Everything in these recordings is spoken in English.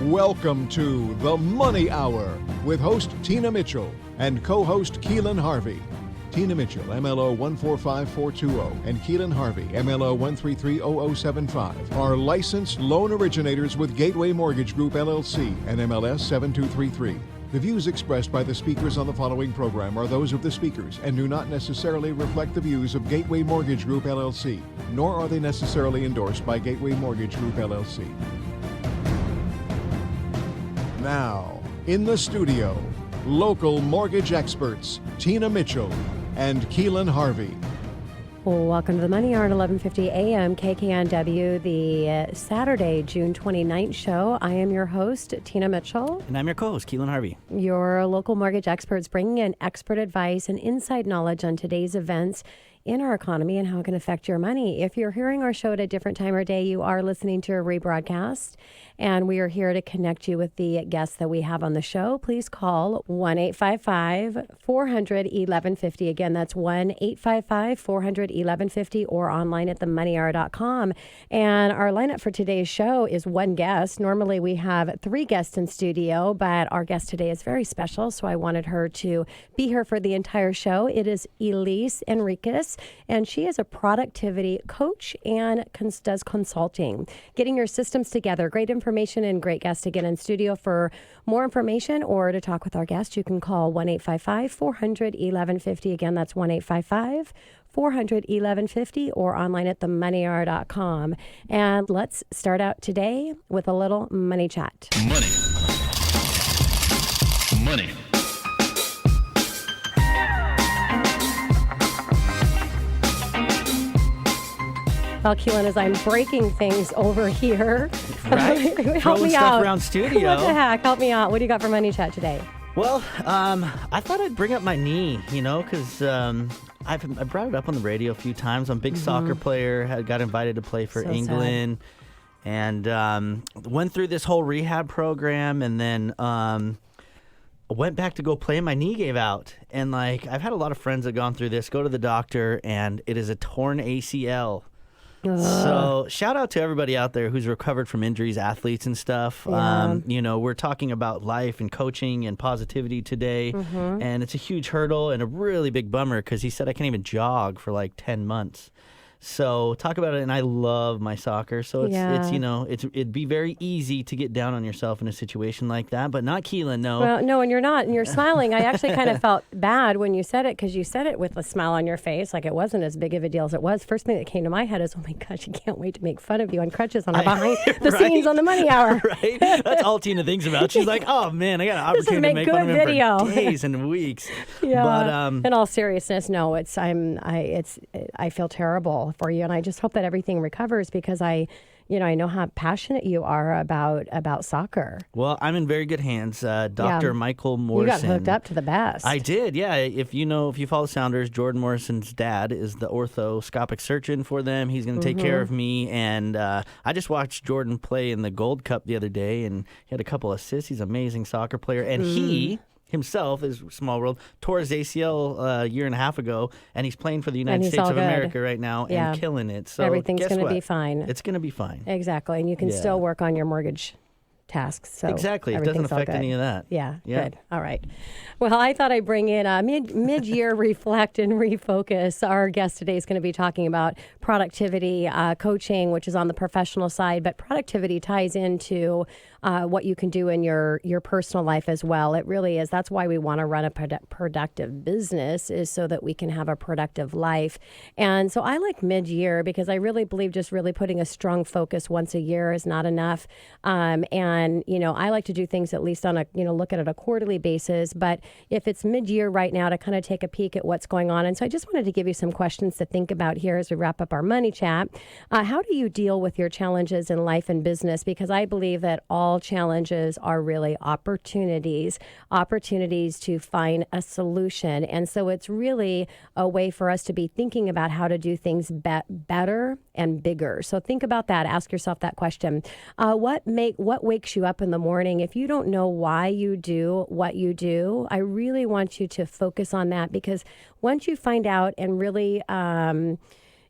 Welcome to The Money Hour with host Tina Mitchell and co-host Keelan Harvey. Tina Mitchell, MLO 145420, and Keelan Harvey, MLO 1330075, are licensed loan originators with Gateway Mortgage Group, LLC, and MLS 7233. The views expressed by the speakers on the following program are those of the speakers and do not necessarily reflect the views of Gateway Mortgage Group, LLC, nor are they necessarily endorsed by Gateway Mortgage Group, LLC. Now, in the studio, local mortgage experts Tina Mitchell and Keelan Harvey. Welcome to the Money Hour at 11:50 a.m. KKNW, the Saturday, June 29th show. I am your host, Tina Mitchell. And I'm your co-host, Keelan Harvey. Your local mortgage experts bringing in expert advice and inside knowledge on today's events in our economy and how it can affect your money. If you're hearing our show at a different time or day, you are listening to a rebroadcast, and we are here to connect you with the guests that we have on the show. Please call 1-855-400-1150. Again, that's 1-855-400-1150 or online at themoneyhour.com. And our lineup for today's show is one guest. Normally we have three guests in studio, but our guest today is very special, so I wanted her to be here for the entire show. It is Elise Enriquez, and she is a productivity coach and does consulting. Getting your systems together. Great information and great guests to get in studio. For more information or to talk with our guest, you can call 1-855-400-1150. Again, that's 1-855-400-1150 or online at themoneyhour.com. And let's start out today with a little money chat. Money. Well, Keelan, as I'm breaking things over here, Right? help me stuff out. around studio. What the heck? Help me out. What do you got for money chat today? Well, I thought I'd bring up my knee, because I brought it up on the radio a few times. I'm a big soccer player. Got invited to play for So England, and went through this whole rehab program, and then went back to go play, and my knee gave out. And I've had a lot of friends that have gone through this. Go to the doctor, and it is a torn ACL. So shout out to everybody out there who's recovered from injuries, athletes and stuff. Yeah. We're talking about life and coaching and positivity today, and it's a huge hurdle and a really big bummer because he said I can't even jog for 10 months. So talk about it, and I love my soccer. So it'd be very easy to get down on yourself in a situation like that, but not Keelan, no. Well, no, and you're not, and you're smiling. I actually kind of felt bad when you said it because you said it with a smile on your face, like it wasn't as big of a deal as it was. First thing that came to my head is, oh my gosh, she can't wait to make fun of you on crutches on our behind the scenes on the Money Hour. Right? That's all Tina thinks about. She's like, oh man, I got an opportunity to make fun of him video. for days and weeks. Yeah. But in all seriousness, no, I feel terrible for you, and I just hope that everything recovers because I know how passionate you are about soccer. Well, I'm in very good hands. Dr. Michael Morrison. You got hooked up to the best. I did, yeah. If you follow Sounders, Jordan Morrison's dad is the orthoscopic surgeon for them. He's going to take care of me, and I just watched Jordan play in the Gold Cup the other day, and he had a couple assists. He's an amazing soccer player, and he himself is small world, tore his ACL a year and a half ago, and he's playing for the United States of America right now and killing it. So everything's going to be fine. It's going to be fine. Exactly, and you can still work on your mortgage tasks. So exactly, it doesn't affect any of that. Yeah, good. All right. Well, I thought I'd bring in a mid-year reflect and refocus. Our guest today is going to be talking about productivity coaching, which is on the professional side, but productivity ties into what you can do in your personal life as well. It really is. That's why we want to run a productive business, is so that we can have a productive life. And so I like mid-year because I really believe just really putting a strong focus once a year is not enough. And I like to do things at least on look at it a quarterly basis. But if it's mid-year right now, to kind of take a peek at what's going on. And so I just wanted to give you some questions to think about here as we wrap up our money chat. How do you deal with your challenges in life and business? Because I believe that all challenges are really opportunities to find a solution. And so it's really a way for us to be thinking about how to do things better and bigger. So think about that. Ask yourself that question. What wakes you up in the morning? If you don't know why you do what you do, I really want you to focus on that, because once you find out and really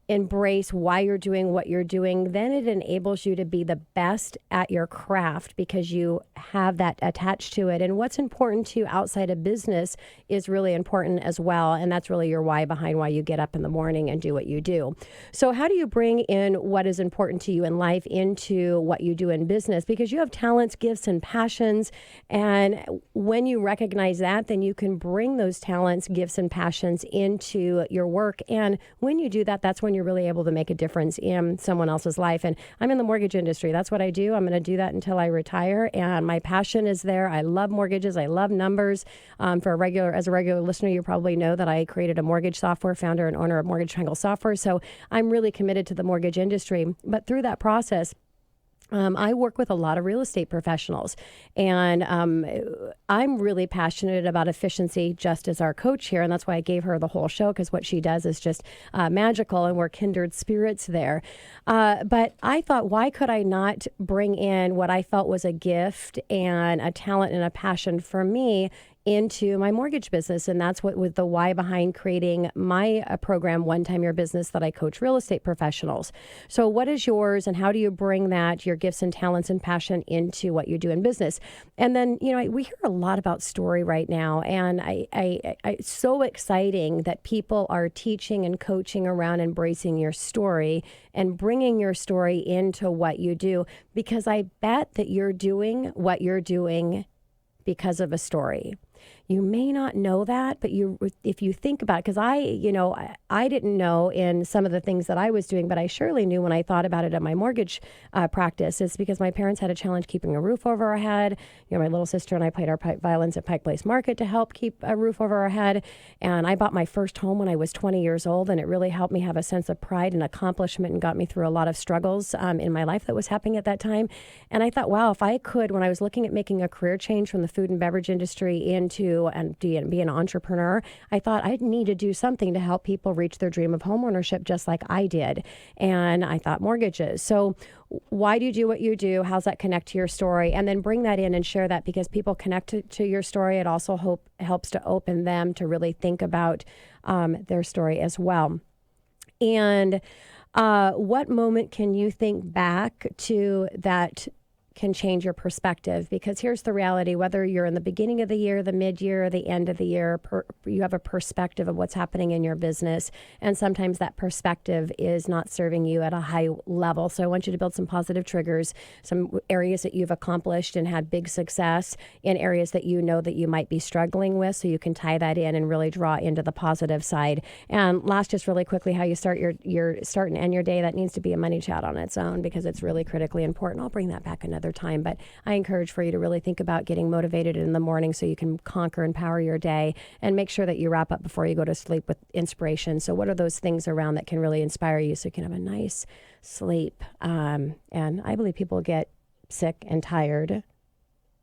embrace why you're doing what you're doing, then it enables you to be the best at your craft because you have that attached to it. And what's important to you outside of business is really important as well. And that's really your why behind why you get up in the morning and do what you do. So how do you bring in what is important to you in life into what you do in business? Because you have talents, gifts, and passions. And when you recognize that, then you can bring those talents, gifts, and passions into your work. And when you do that, that's when you're really able to make a difference in someone else's life. And I'm in the mortgage industry. That's what I do. I'm going to do that until I retire. And my passion is there. I love mortgages. I love numbers. As a regular listener, you probably know that I created a mortgage software, founder and owner of Mortgage Triangle Software. So I'm really committed to the mortgage industry. But through that process, I work with a lot of real estate professionals, and I'm really passionate about efficiency, just as our coach here, and that's why I gave her the whole show, because what she does is just magical, and we're kindred spirits there. But I thought, why could I not bring in what I felt was a gift and a talent and a passion for me into my mortgage business? And that's what was the why behind creating my program, One Time Your Business, that I coach real estate professionals. So what is yours, and how do you bring that, your gifts and talents and passion, into what you do in business? And then, we hear a lot about story right now, and it's so exciting that people are teaching and coaching around embracing your story and bringing your story into what you do, because I bet that you're doing what you're doing because of a story. You may not know that, but if you think about it, because I didn't know in some of the things that I was doing, but I surely knew when I thought about it at my mortgage practice. It's because my parents had a challenge keeping a roof over our head. My little sister and I played our violins at Pike Place Market to help keep a roof over our head. And I bought my first home when I was 20 years old, and it really helped me have a sense of pride and accomplishment and got me through a lot of struggles in my life that was happening at that time. And I thought, wow, if I could, when I was looking at making a career change from the food and beverage industry into and be an entrepreneur, I thought I'd need to do something to help people reach their dream of homeownership just like I did. And I thought mortgages. So why do you do what you do? How's that connect to your story? And then bring that in and share that, because people connect to your story. It also helps to open them to really think about their story as well. And what moment can you think back to that can change your perspective? Because here's the reality: whether you're in the beginning of the year, the mid-year, or the end of the year, you have a perspective of what's happening in your business. And sometimes that perspective is not serving you at a high level. So I want you to build some positive triggers, some areas that you've accomplished and had big success, in areas that you know that you might be struggling with, so you can tie that in and really draw into the positive side. And last, just really quickly, how you start your start and end your day. That needs to be a money chat on its own, because it's really critically important. I'll bring that back another time, but I encourage for you to really think about getting motivated in the morning so you can conquer and power your day, and make sure that you wrap up before you go to sleep with inspiration. So what are those things around that can really inspire you so you can have a nice sleep? And I believe people get sick and tired.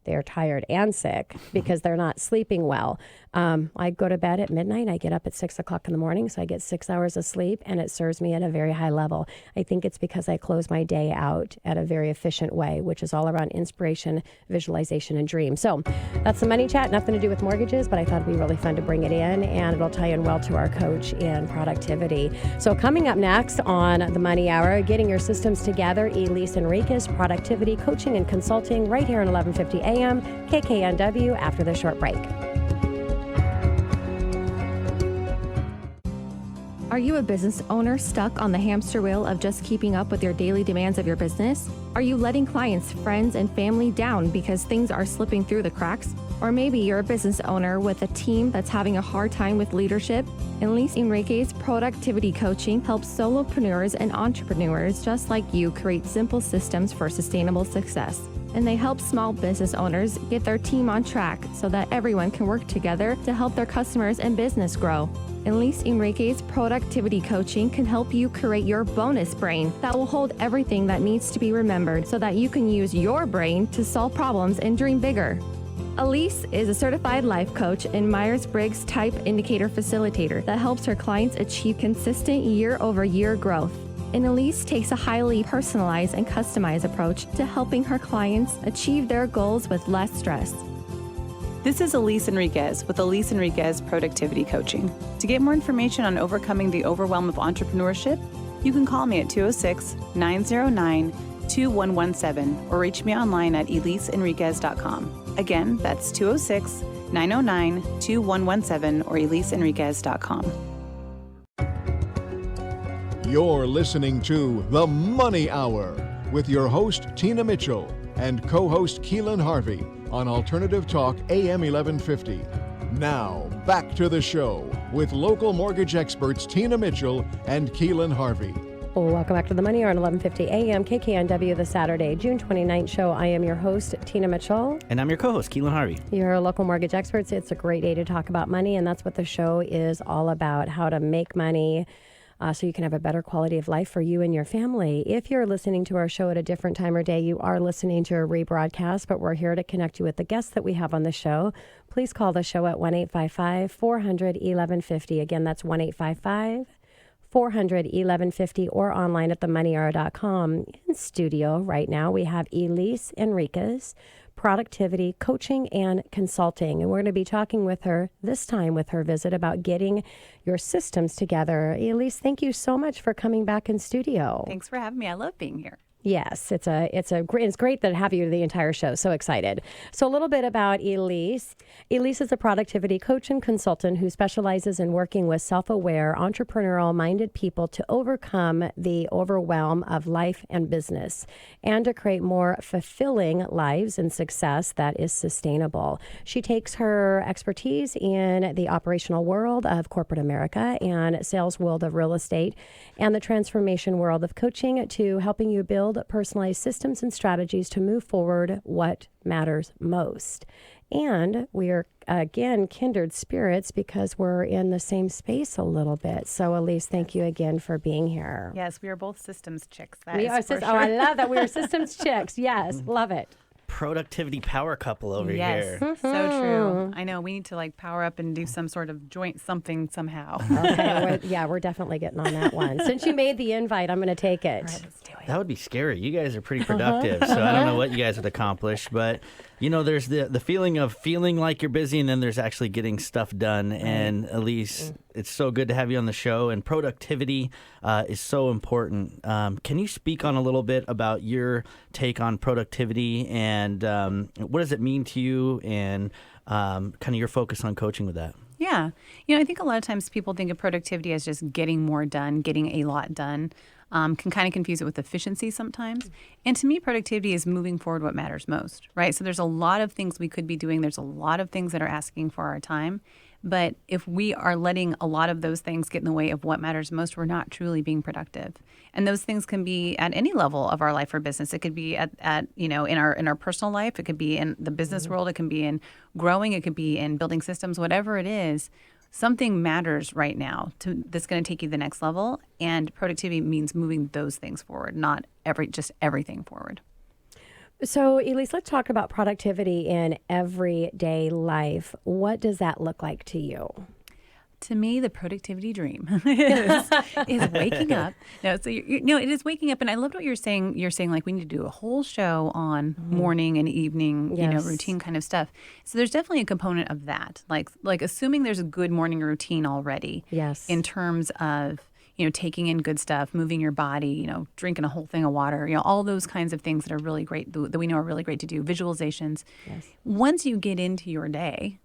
They're tired and sick because they're not sleeping well. I go to bed at midnight. I get up at 6 o'clock in the morning, so I get 6 hours of sleep, and it serves me at a very high level. I think it's because I close my day out at a very efficient way, which is all around inspiration, visualization, and dream. So that's the money chat. Nothing to do with mortgages, but I thought it'd be really fun to bring it in, and it'll tie in well to our coach in productivity. So coming up next on the Money Hour, getting your systems together, Elise Enriquez, productivity coaching and consulting, right here on 1150 AM, KKNW, after the short break. Are you a business owner stuck on the hamster wheel of just keeping up with your daily demands of your business? Are you letting clients, friends, and family down because things are slipping through the cracks? Or maybe you're a business owner with a team that's having a hard time with leadership? Elise Enriquez Productivity Coaching helps solopreneurs and entrepreneurs just like you create simple systems for sustainable success. And they help small business owners get their team on track so that everyone can work together to help their customers and business grow. Elise Enriquez Productivity Coaching can help you create your bonus brain that will hold everything that needs to be remembered so that you can use your brain to solve problems and dream bigger. Elise is a certified life coach and Myers-Briggs type indicator facilitator that helps her clients achieve consistent year-over-year growth. And Elise takes a highly personalized and customized approach to helping her clients achieve their goals with less stress. This is Elise Enriquez with Elise Enriquez Productivity Coaching. To get more information on overcoming the overwhelm of entrepreneurship, You can call me at 206-909-2117 or reach me online at EliseEnriquez.com. Again, that's 206-909-2117 or EliseEnriquez.com. You're listening to The Money Hour with your host, Tina Mitchell, and co-host Keelan Harvey on Alternative Talk AM 1150. Now, back to the show with local mortgage experts Tina Mitchell and Keelan Harvey. Welcome back to The Money Hour on 1150 AM KKNW, the Saturday, June 29th show. I am your host, Tina Mitchell. And I'm your co-host, Keelan Harvey. You're local mortgage experts. It's a great day to talk about money, and that's what the show is all about, how to make money so you can have a better quality of life for you and your family. If you're listening to our show at a different time or day, you are listening to a rebroadcast, but we're here to connect you with the guests that we have on the show. Please call the show at 1-855-400-1150. Again, that's 1-855-400-1150 or online at themoneyhour.com. In studio right now, we have Elise Enriquez, productivity coaching and consulting. And we're going to be talking with her this time with her visit about getting your systems together. Elise, thank you so much for coming back in studio. Thanks for having me. I love being here. Yes, it's great to have you the entire show. So excited. So a little bit about Elise. Elise is a productivity coach and consultant who specializes in working with self-aware, entrepreneurial-minded people to overcome the overwhelm of life and business and to create more fulfilling lives and success that is sustainable. She takes her expertise in the operational world of corporate America and sales world of real estate and the transformation world of coaching to helping you build personalized systems and strategies to move forward what matters most. And we are, again, kindred spirits because we're in the same space a little bit. So, Elise, thank you again for being here. Yes, we are both systems chicks. We are for sure. Oh, I love that. We are systems chicks. Yes, love it. Productivity power couple over here. Yes, so true. I know. We need to power up and do some sort of joint something somehow. Okay, we're definitely getting on that one. Since you made the invite, I'm going to take it. All right, let's do it. That would be scary. You guys are pretty productive, so I don't know what you guys would accomplish, but there's the feeling of feeling like you're busy, and then there's actually getting stuff done. Right. And Elise, it's so good to have you on the show, and productivity is so important. Can you speak on a little bit about your take on productivity and what does it mean to you, and kind of your focus on coaching with that? Yeah. I think a lot of times people think of productivity as just getting more done, getting a lot done. Can kind of confuse it with efficiency sometimes. And to me, productivity is moving forward what matters most, right? So there's a lot of things we could be doing. There's a lot of things that are asking for our time. But if we are letting a lot of those things get in the way of what matters most, we're not truly being productive. And those things can be at any level of our life or business. It could be at in our personal life. It could be in the business world. It can be in growing. It could be in building systems. Whatever it is, something matters right now that's going to take you to the next level. And productivity means moving those things forward, not just everything forward. So, Elise, let's talk about productivity in everyday life. What does that look like to you? To me, the productivity dream is waking up. No, so it is waking up, and I loved what you're saying. You're saying we need to do a whole show on morning and evening, routine kind of stuff. So there's definitely a component of that, like assuming there's a good morning routine already. Yes. In terms of taking in good stuff, moving your body, drinking a whole thing of water, all those kinds of things that are really great that we know are really great to do. Visualizations. Yes. Once you get into your day,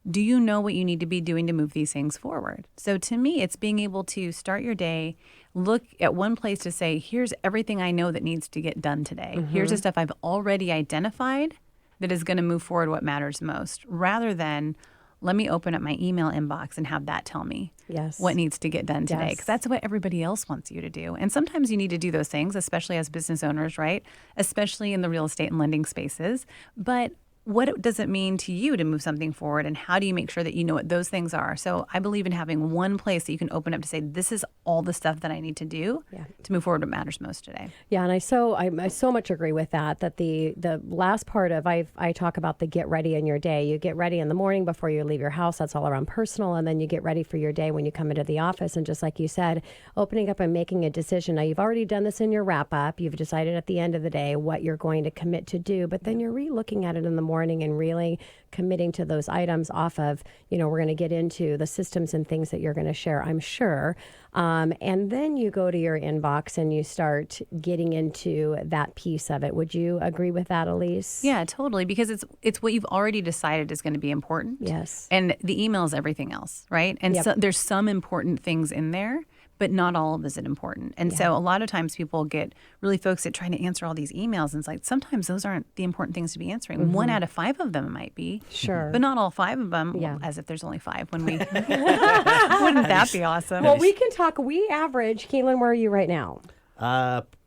do you know what you need to be doing to move these things forward? So to me, it's being able to start your day, look at one place to say, here's everything I know that needs to get done today. Mm-hmm. Here's the stuff I've already identified that is going to move forward what matters most, rather than let me open up my email inbox and have that tell me what needs to get done today. Because that's what everybody else wants you to do. And sometimes you need to do those things, especially as business owners, right? Especially in the real estate and lending spaces. But what does it mean to you to move something forward, and how do you make sure that you know what those things are? So I believe in having one place that you can open up to say, this is all the stuff that I need to do to move forward what matters most today. Yeah, and I so much agree with that the last part of, I talk about the get ready in your day. You get ready in the morning before you leave your house. That's all around personal. And then you get ready for your day when you come into the office. And just like you said, opening up and making a decision. Now, you've already done this in your wrap up. You've decided at the end of the day what you're going to commit to do. But then you're re-looking at it in the morning and really committing to those items off of, we're going to get into the systems and things that you're going to share, I'm sure. And then you go to your inbox and you start getting into that piece of it. Would you agree with that, Elise? Yeah, totally. Because it's what you've already decided is going to be important. Yes. And the email is everything else, right? And Yep. so there's some important things in there, but not all of it important. And so a lot of times people get really focused at trying to answer all these emails. And it's like, sometimes those aren't the important things to be answering. 1 out of 5 of them might be. Sure. But not all 5 of them, Yeah. well, as if there's only 5 when we, wouldn't that be awesome? Well, we can talk. We average, Keelan, where are you right now?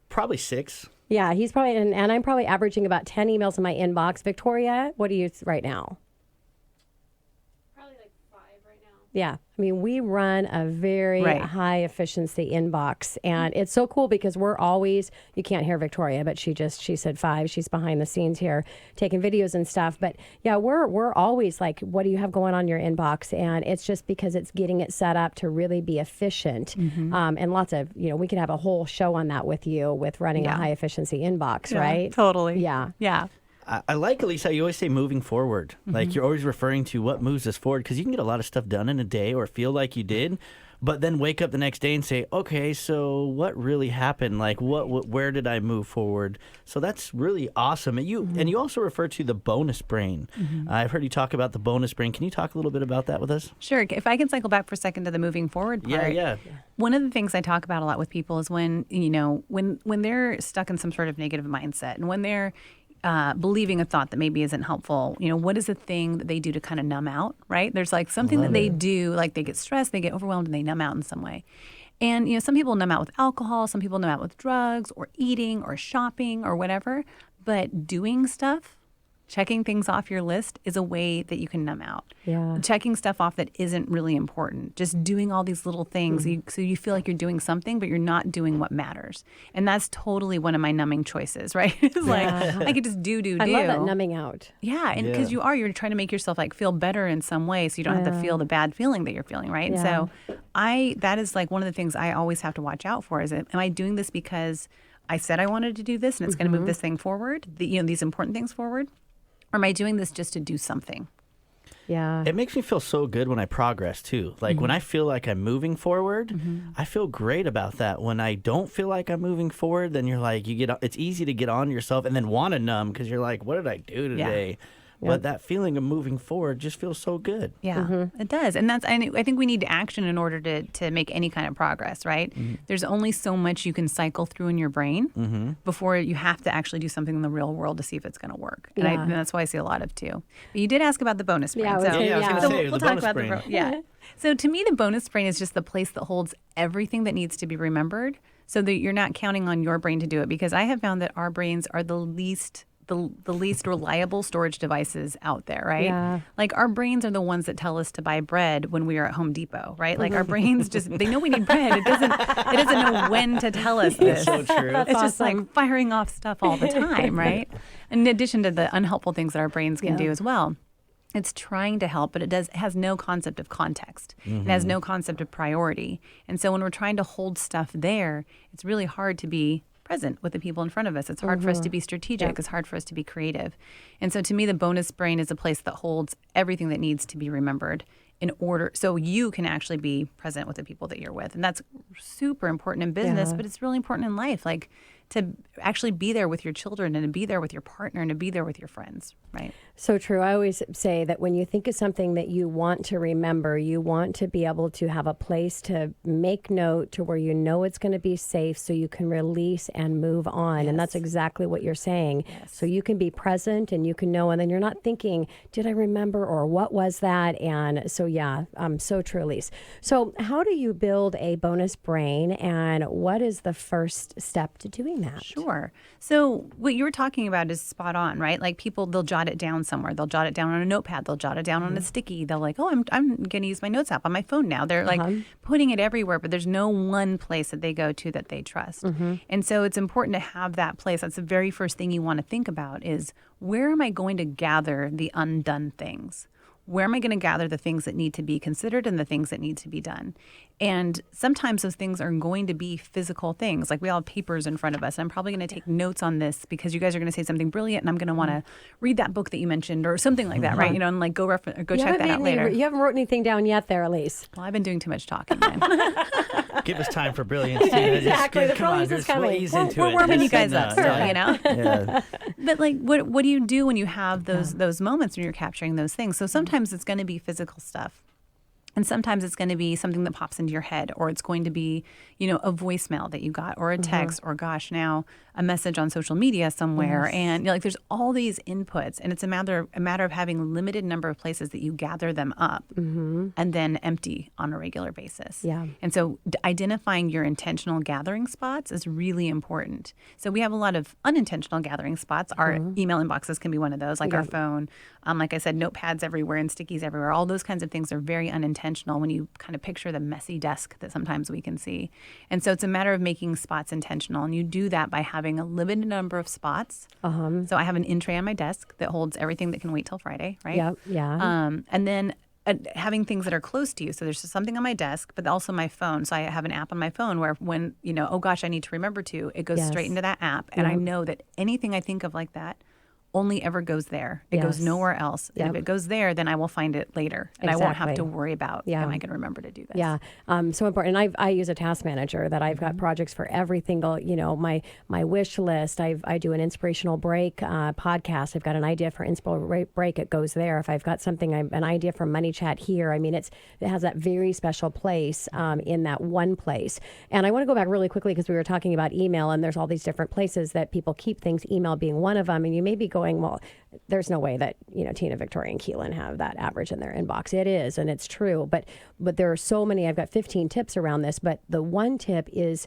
Probably 6. Yeah, he's probably, and I'm probably averaging about 10 emails in my inbox. Victoria, what are you right now? Probably like 5 right now. Yeah. I mean, we run a very Right. high efficiency inbox, and it's so cool because we're always, you can't hear Victoria, but she said 5. She's behind the scenes here taking videos and stuff. But yeah, we're always like, what do you have going on in your inbox? And it's just because it's getting it set up to really be efficient. And lots of, we could have a whole show on that with you with running a high efficiency inbox, right? Totally. Yeah. Yeah. I like, Elise, how you always say moving forward. Like you're always referring to what moves us forward, because you can get a lot of stuff done in a day or feel like you did, but then wake up the next day and say, okay, so what really happened? Like where did I move forward? So that's really awesome. And you also refer to the bonus brain. I've heard you talk about the bonus brain. Can you talk a little bit about that with us? Sure. If I can cycle back for a second to the moving forward part. Yeah. One of the things I talk about a lot with people is when they're stuck in some sort of negative mindset, and when they're believing a thought that maybe isn't helpful, what is the thing that they do to kind of numb out, right? There's like something that they do, like they get stressed, they get overwhelmed, and they numb out in some way. And, some people numb out with alcohol, some people numb out with drugs or eating or shopping or whatever, but doing stuff, checking things off your list is a way that you can numb out. Yeah. Checking stuff off that isn't really important. Just doing all these little things so you feel like you're doing something, but you're not doing what matters. And that's totally one of my numbing choices, right? It's like I could just do. I love that numbing out. Yeah, and because you're trying to make yourself like feel better in some way, so you don't have to feel the bad feeling that you're feeling, right? And so that is like one of the things I always have to watch out for is, am I doing this because I said I wanted to do this and it's going to move this thing forward, these important things forward? Or am I doing this just to do something? Yeah. It makes me feel so good when I progress too. Like when I feel like I'm moving forward, I feel great about that. When I don't feel like I'm moving forward, then you're like, it's easy to get on yourself and then want to numb because you're like, what did I do today? But that feeling of moving forward just feels so good. Yeah, it does. And I think we need action in order to make any kind of progress, right? There's only so much you can cycle through in your brain before you have to actually do something in the real world to see if it's going to work. And that's why I see a lot of too. But you did ask about the bonus brain. Yeah, I was so gonna- I was going to So say, we'll the talk bonus about brain. yeah. So to me, the bonus brain is just the place that holds everything that needs to be remembered, so that you're not counting on your brain to do it. Because I have found that our brains are the least reliable storage devices out there, right? Yeah. Like our brains are the ones that tell us to buy bread when we are at Home Depot, right? Like our brains they know we need bread. It doesn't know when to tell us this. That's so true. It's just like firing off stuff all the time, right? In addition to the unhelpful things that our brains can do as well. It's trying to help, but it has no concept of context. It has no concept of priority. And so when we're trying to hold stuff there, it's really hard to be present with the people in front of us. It's hard for us to be strategic. It's hard for us to be creative. And so to me, the bonus brain is a place that holds everything that needs to be remembered in order so you can actually be present with the people that you're with. And that's super important in business, but it's really important in life. Like to actually be there with your children and to be there with your partner and to be there with your friends, right? So true. I always say that when you think of something that you want to remember, you want to be able to have a place to make note to where you know it's going to be safe so you can release and move on. And that's exactly what you're saying. So you can be present and you can know, and then you're not thinking, did I remember or what was that? And so, so true, Elise. So how do you build a bonus brain and what is the first step to doing that? Sure. So what you were talking about is spot on, right? Like people, they'll jot it down somewhere. They'll jot it down on a notepad. They'll jot it down on a sticky. They'll like, I'm going to use my notes app on my phone now. They're like putting it everywhere, but there's no one place that they go to that they trust. And so it's important to have that place. That's the very first thing you want to think about is where am I going to gather the undone things? Where am I going to gather the things that need to be considered and the things that need to be done? And sometimes those things are going to be physical things. Like we all have papers in front of us. And I'm probably going to take notes on this because you guys are going to say something brilliant and I'm going to want to read that book that you mentioned or something like that, right? You know, and like go check that out later. You haven't wrote anything down yet there, Elise. Well, I've been doing too much talking then. Give us time for brilliance. Exactly. The brilliance is coming. We're warming you guys up, so, you know. Yeah. But like, what do you do when you have those moments when you're capturing those things? So sometimes it's going to be physical stuff. And sometimes it's going to be something that pops into your head, or it's going to be, you know, a voicemail that you got, or a text, or gosh, now a message on social media somewhere. And you know, like there's all these inputs, and it's a matter of having a limited number of places that you gather them up and then empty on a regular basis. Yeah. And so identifying your intentional gathering spots is really important. So we have a lot of unintentional gathering spots. Our email inboxes can be one of those, like our phone. Like I said, notepads everywhere and stickies everywhere. All those kinds of things are very unintentional when you kind of picture the messy desk that sometimes we can see. And so it's a matter of making spots intentional. And you do that by having a limited number of spots. So I have an in tray on my desk that holds everything that can wait till Friday, right? Yeah. And then having things that are close to you. So there's something on my desk, but also my phone. So I have an app on my phone where when, you know, oh gosh, I need to remember to, it goes straight into that app. And I know that anything I think of like that only ever goes there. It goes nowhere else. And if it goes there, then I will find it later. And I won't have to worry about, am I going to remember to do this? Yeah. So important. And I use a task manager that I've got projects for every single, you know, my wish list. I do an inspirational break podcast. I've got an idea for inspirational break. It goes there. If I've got something, an idea for Money Chat here, I mean, it has that very special place in that one place. And I want to go back really quickly because we were talking about email, and there's all these different places that people keep things, email being one of them. And you may be going, well, there's no way that, you know, Tina, Victoria, and Keelan have that average in their inbox. It is, and it's true. But there are so many. I've got 15 tips around this. But the one tip is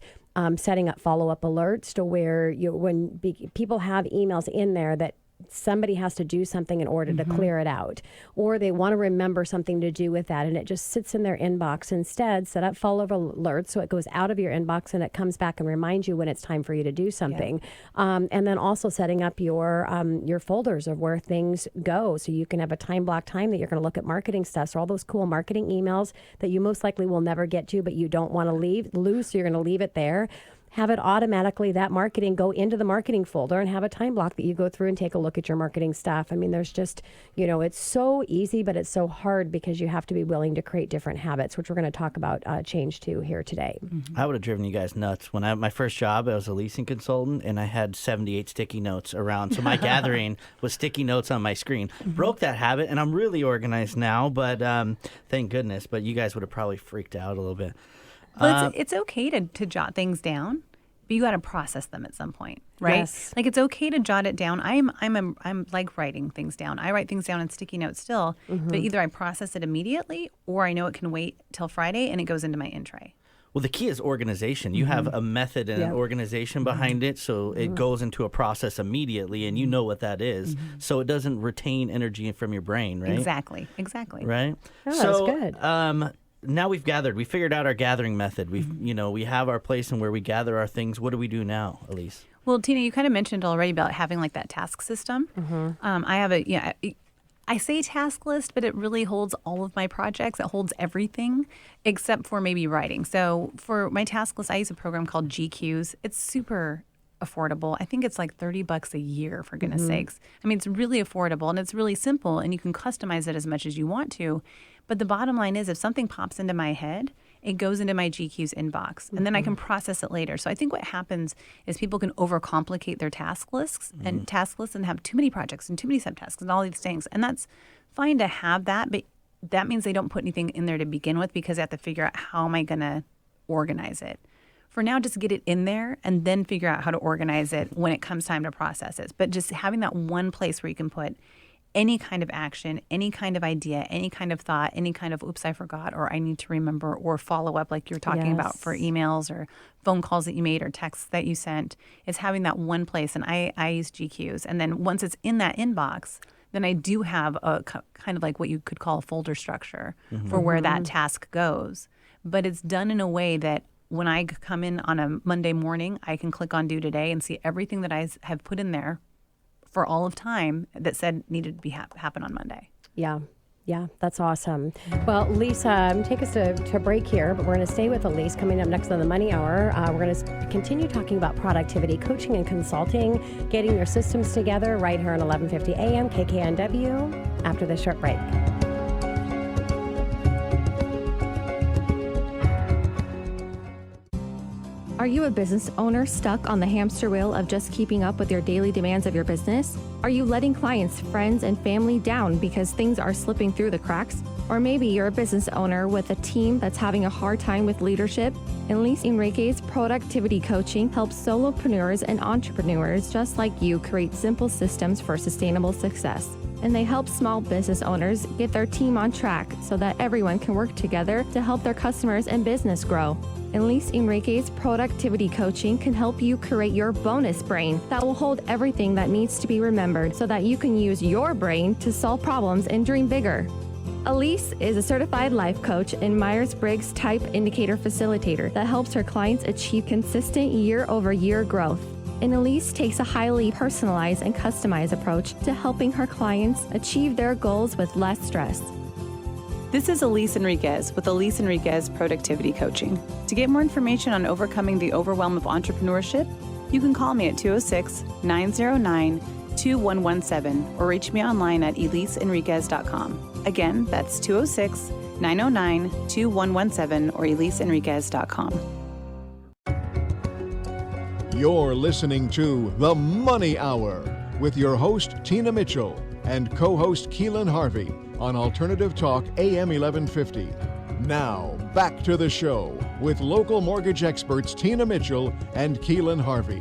setting up follow-up alerts to where when people have emails in there that somebody has to do something in order to clear it out, or they want to remember something to do with that, and it just sits in their inbox. Instead, set up follow-up alerts so it goes out of your inbox and it comes back and reminds you when it's time for you to do something. And then also setting up your folders of where things go, so you can have a time that you're going to look at marketing stuff. So all those cool marketing emails that you most likely will never get to, but you don't want to lose, so you're going to leave it there. Have it automatically, that marketing, go into the marketing folder, and have a time block that you go through and take a look at your marketing stuff. I mean, there's just, you know, it's so easy, but it's so hard because you have to be willing to create different habits, which we're going to talk about change to here today. I would have driven you guys nuts. When my first job, I was a leasing consultant, and I had 78 sticky notes around. So my gathering was sticky notes on my screen. Broke that habit, and I'm really organized now, but thank goodness. But you guys would have probably freaked out a little bit. Well, it's okay to jot things down, but you got to process them at some point, right? Yes. Like it's okay to jot it down. I'm like writing things down. I write things down in sticky notes still, but either I process it immediately or I know it can wait till Friday and it goes into my in tray. Well, the key is organization. You have a method and an organization behind it, so it goes into a process immediately, and you know what that is, so it doesn't retain energy from your brain, right? Exactly. Right? Oh, so, that's good. Now we've gathered. We figured out our gathering method. We have our place and where we gather our things. What do we do now, Elise? Well, Tina, you kind of mentioned already about having like that task system. I have I say task list, but it really holds all of my projects. It holds everything except for maybe writing. So for my task list, I use a program called GQs. It's super affordable. I think it's like $30 a year, for goodness sakes. I mean, it's really affordable and it's really simple, and you can customize it as much as you want to. But the bottom line is, if something pops into my head, it goes into my GQ's inbox, and then I can process it later. So I think what happens is people can overcomplicate their task lists and have too many projects and too many subtasks and all these things. And that's fine to have that, but that means they don't put anything in there to begin with, because they have to figure out, how am I going to organize it? For now, just get it in there and then figure out how to organize it when it comes time to process it. But just having that one place where you can put any kind of action, any kind of idea, any kind of thought, any kind of oops, I forgot, or I need to remember, or follow up like you're talking about for emails or phone calls that you made or texts that you sent, is having that one place. And I use GQs. And then once it's in that inbox, then I do have a kind of like what you could call a folder structure for where that task goes. But it's done in a way that when I come in on a Monday morning, I can click on Do Today and see everything that I have put in there for all of time that said needed to be happen on Monday. Yeah. Yeah, that's awesome. Well, Lisa, take us to break here, but we're going to stay with Elise. Coming up next on the Money Hour, we're going to continue talking about productivity, coaching and consulting, getting your systems together right here on 1150 AM KKNW after this short break. Are you a business owner stuck on the hamster wheel of just keeping up with your daily demands of your business? Are you letting clients, friends, and family down because things are slipping through the cracks? Or maybe you're a business owner with a team that's having a hard time with leadership? Elise Enriquez Productivity Coaching helps solopreneurs and entrepreneurs just like you create simple systems for sustainable success. And they help small business owners get their team on track so that everyone can work together to help their customers and business grow. Elise Enriquez Productivity Coaching can help you create your bonus brain that will hold everything that needs to be remembered so that you can use your brain to solve problems and dream bigger. Elise is a certified life coach and Myers-Briggs type indicator facilitator that helps her clients achieve consistent year-over-year growth. And Elise takes a highly personalized and customized approach to helping her clients achieve their goals with less stress. This is Elise Enriquez with Elise Enriquez Productivity Coaching. To get more information on overcoming the overwhelm of entrepreneurship, you can call me at 206-909-2117 or reach me online at eliseenriquez.com. Again, that's 206-909-2117 or eliseenriquez.com. You're listening to The Money Hour with your host, Tina Mitchell, and co-host Keelan Harvey on Alternative Talk AM 1150. Now, back to the show with local mortgage experts Tina Mitchell and Keelan Harvey.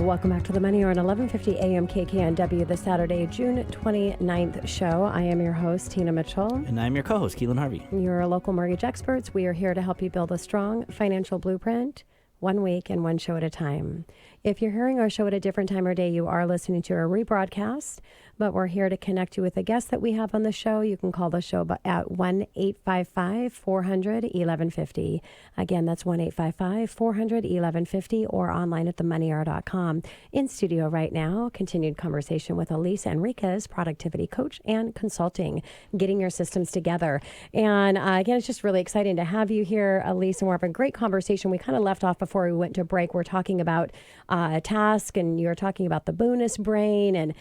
Welcome back to the Money Hour on 1150 AM KKNW, the Saturday, June 29th show. I am your host, Tina Mitchell. And I'm your co-host, Keelan Harvey. You're local mortgage experts. We are here to help you build a strong financial blueprint, 1 week and one show at a time. If you're hearing our show at a different time or day, you are listening to a rebroadcast, but we're here to connect you with a guest that we have on the show. You can call the show at 1-855-400-1150. Again, that's 1-855-400-1150 or online at themoneyhour.com. In studio right now, continued conversation with Elise Enriquez, productivity coach and consulting, getting your systems together. And again, it's just really exciting to have you here, Elise, and we're having a great conversation. We kind of left off before we went to break. We're talking about task, and you're talking about the bonus brain and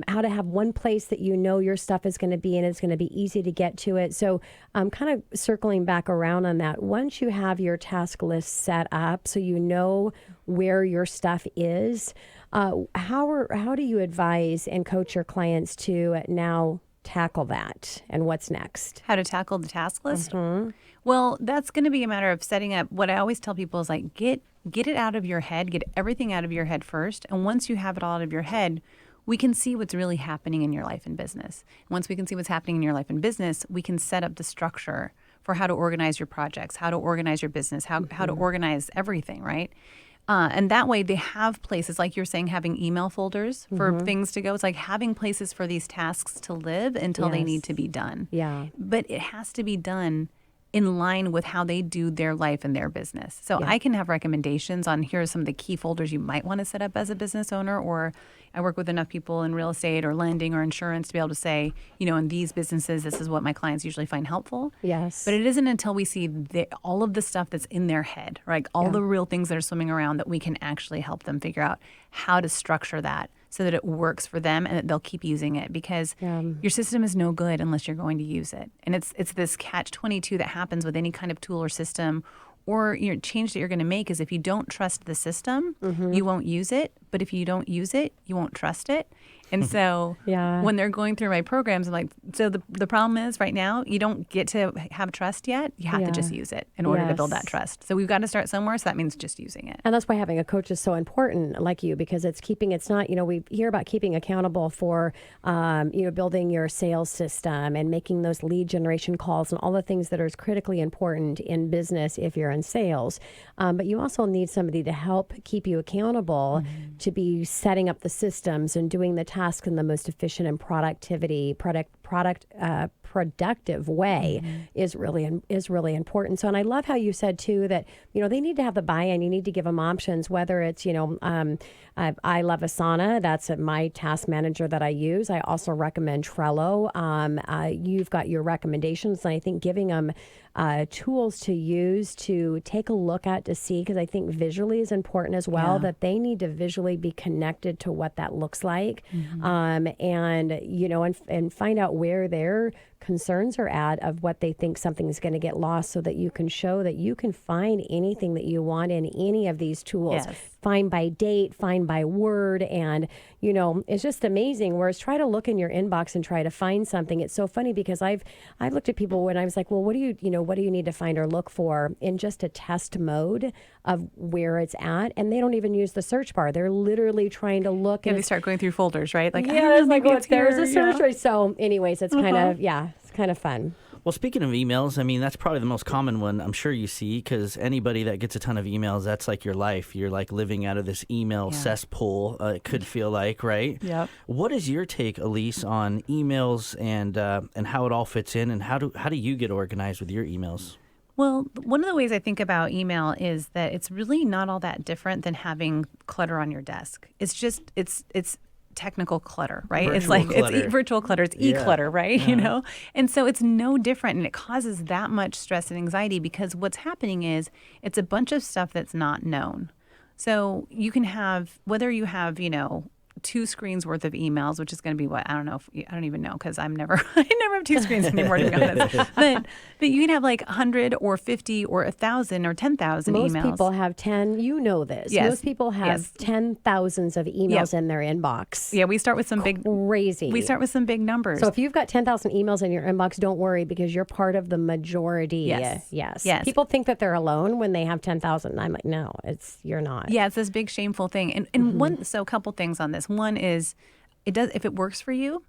how to have one place that you know your stuff is going to be, and it's going to be easy to get to it. So kind of circling back around on that, once you have your task list set up so you know where your stuff is, how do you advise and coach your clients to now tackle that, and what's next? How to tackle the task list? Mm-hmm. Well, that's going to be a matter of setting up. What I always tell people is like, get it out of your head, get everything out of your head first. And once you have it all out of your head, we can see what's really happening in your life and business. Once we can see what's happening in your life and business, we can set up the structure for how to organize your projects, how to organize your business, how to organize everything, right? And that way they have places, like you're saying, having email folders for things to go. It's like having places for these tasks to live until they need to be done. Yeah. But it has to be done in line with how they do their life and their business. So I can have recommendations on here are some of the key folders you might want to set up as a business owner, or I work with enough people in real estate or lending or insurance to be able to say, you know, in these businesses, this is what my clients usually find helpful. Yes. But it isn't until we see all of the stuff that's in their head, right? All the real things that are swimming around that we can actually help them figure out how to structure that so that it works for them and that they'll keep using it, because your system is no good unless you're going to use it. And it's this catch-22 that happens with any kind of tool or system or change that you're going to make is if you don't trust the system, you won't use it. But if you don't use it, you won't trust it. And so when they're going through my programs, I'm like, so the problem is right now, you don't get to have trust yet. You have to just use it in order to build that trust. So we've got to start somewhere. So that means just using it. And that's why having a coach is so important, like you, because it's not, we hear about keeping accountable for, building your sales system and making those lead generation calls and all the things that are critically important in business if you're in sales. But you also need somebody to help keep you accountable to be setting up the systems and doing the tasks in the most efficient and productive productive way is really important. So, and I love how you said too that, they need to have the buy-in. You need to give them options, whether it's, I love Asana. That's my task manager that I use. I also recommend Trello. You've got your recommendations, and I think giving them tools to use to take a look at to see, because I think visually is important as well, that they need to visually be connected to what that looks like, and find out where their concerns are at of what they think something is going to get lost, so that you can show that you can find anything that you want in any of these tools. Yes. Find by date, find by word, and it's just amazing. Whereas try to look in your inbox and try to find something. It's so funny because I've looked at people when I was like, well, what do you need to find or look for in just a test mode of where it's at, and they don't even use the search bar. They're literally trying to look. And and they start going through folders, right? Like, it's like, maybe there's here. a search right. So, anyways, it's kind of it's kind of fun. Well, speaking of emails, I mean, that's probably the most common one I'm sure you see, because anybody that gets a ton of emails, that's like your life. You're like living out of this email cesspool, it could feel like, right? Yep. What is your take, Elise, on emails and how it all fits in, and how do you get organized with your emails? Well, one of the ways I think about email is that it's really not all that different than having clutter on your desk. It's just, it's technical clutter, right? Virtual it's like clutter. It's virtual clutter. It's e-clutter, right? And so it's no different, and it causes that much stress and anxiety because what's happening is it's a bunch of stuff that's not known. So you can have, whether you have, 2 screens worth of emails, which is going to be what, I don't even know, because I never have 2 screens anymore, to be honest. But you can have like 100 or 50 or 1,000 or 10,000 emails. Most people have 10. This. Yes. Most people have 10,000s of emails in their inbox. Yeah, we start with some crazy. We start with some big numbers. So if you've got 10,000 emails in your inbox, don't worry, because you're part of the majority. Yes. People think that they're alone when they have 10,000. I'm like, no, you're not. Yeah, it's this big shameful thing. And a couple things on this. One is, if it works for you,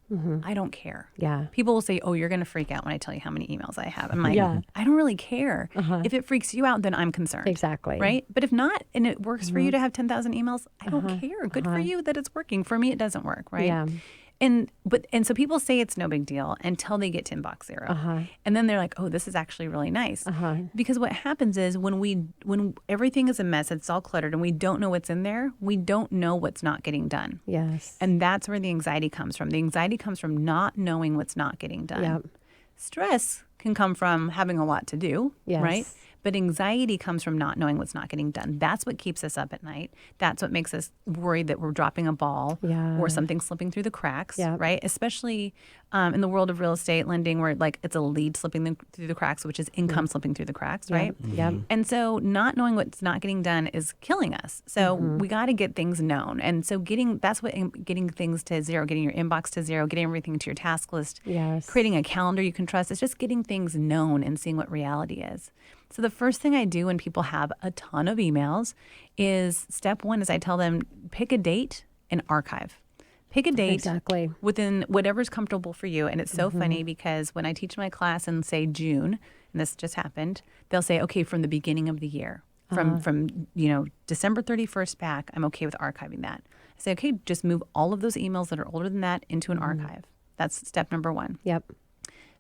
I don't care. Yeah. People will say, oh, you're going to freak out when I tell you how many emails I have. I'm like, I don't really care. If it freaks you out, then I'm concerned. Exactly. Right? But if not, and it works for you to have 10,000 emails, I don't care. Good for you that it's working. For me, it doesn't work. Right? Yeah. And so people say it's no big deal until they get to inbox 0. And then they're like, oh, this is actually really nice. Because what happens is when everything is a mess, it's all cluttered, and we don't know what's in there, we don't know what's not getting done. Yes. And that's where the anxiety comes from. The anxiety comes from not knowing what's not getting done. Yep. Stress can come from having a lot to do, Yes. right? But anxiety comes from not knowing what's not getting done. That's what keeps us up at night. That's what makes us worried that we're dropping a ball or something slipping through the cracks, right? Especially in the world of real estate lending, where like it's a lead slipping through the cracks, which is income slipping through the cracks, right? Yep. And so not knowing what's not getting done is killing us. So we got to get things known. And so getting things to 0, getting your inbox to 0, getting everything to your task list, creating a calendar you can trust. It's just getting things known and seeing what reality is. So the first thing I do when people have a ton of emails is step 1 is I tell them, pick a date and archive. Pick a date within whatever's comfortable for you. And it's so funny because when I teach my class in, say, June, and this just happened, they'll say, okay, from the beginning of the year, from December 31st back, I'm okay with archiving that. I say, okay, just move all of those emails that are older than that into an archive. That's step number 1. Yep.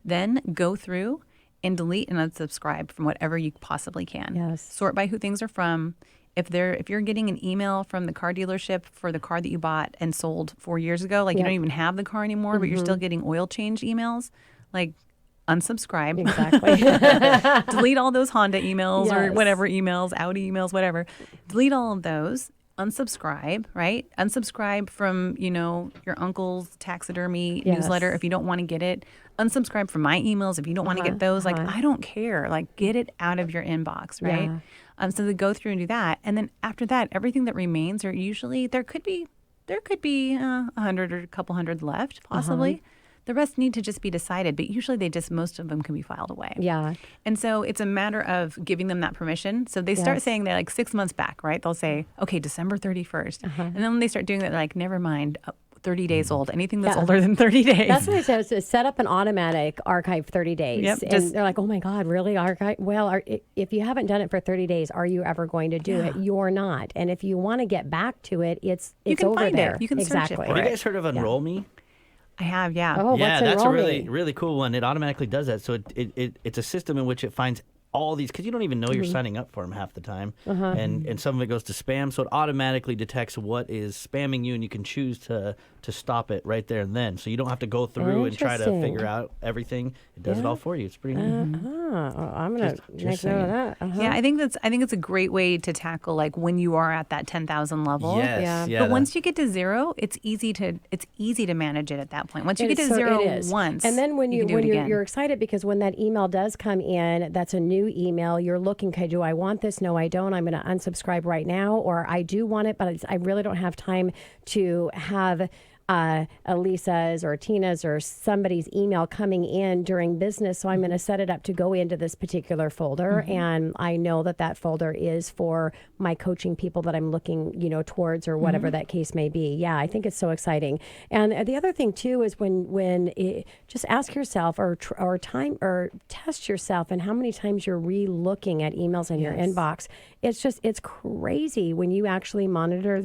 Then go through and delete and unsubscribe from whatever you possibly can. Yes. Sort by who things are from. If you're getting an email from the car dealership for the car that you bought and sold 4 years ago, like you don't even have the car anymore, but you're still getting oil change emails, like unsubscribe. Exactly. Delete all those Honda emails or whatever emails, Audi emails, whatever. Delete all of those. Unsubscribe, right? Unsubscribe from, your uncle's taxidermy newsletter if you don't want to get it. Unsubscribe from my emails if you don't want to get those. Like, I don't care. Like, get it out of your inbox, right? So they go through and do that. And then after that, everything that remains are usually, there could be 100 or a couple hundred left, possibly. The rest need to just be decided, but usually most of them can be filed away. Yeah. And so it's a matter of giving them that permission. So they start saying they're like 6 months back, right? They'll say, okay, December 31st. And then when they start doing that, they're like, never mind, 30 days old. Anything that's older than 30 days. That's what it says, is set up an automatic archive 30 days. Yep, and they're like, oh my God, really? Archive? Well, if you haven't done it for 30 days, are you ever going to do it? You're not. And if you want to get back to it, it's you can over find there. It. You can search it. Have you guys heard of Enroll Me? I have, yeah. Oh, Yeah, what's that's a Enroll really Me? really cool one. It automatically does that. So it's a system in which it finds all these, because you don't even know you're signing up for them half the time, and some of it goes to spam, so it automatically detects what is spamming you, and you can choose to stop it right there and then, so you don't have to go through and try to Interesting. figure out everything. It does it all for you. It's pretty neat. I'm gonna Just make note of that. Yeah, I think it's a great way to tackle like when you are at that 10,000 level. Yes, Yeah. But once you get to zero, it's easy to manage it at that point. Once you get to zero once, and then when you can do it again. you're excited because when that email does come in, that's a new email. You're looking, okay, do I want this? No, I don't. I'm going to unsubscribe right now, or I do want it, but I really don't have time to have Elisa's or Tina's or somebody's email coming in during business. So I'm going to set it up to go into this particular folder. And I know that folder is for my coaching people that I'm looking, towards, or whatever that case may be. Yeah, I think it's so exciting. And the other thing too is just ask yourself or test yourself and how many times you're re-looking at emails in your inbox. It's crazy when you actually monitor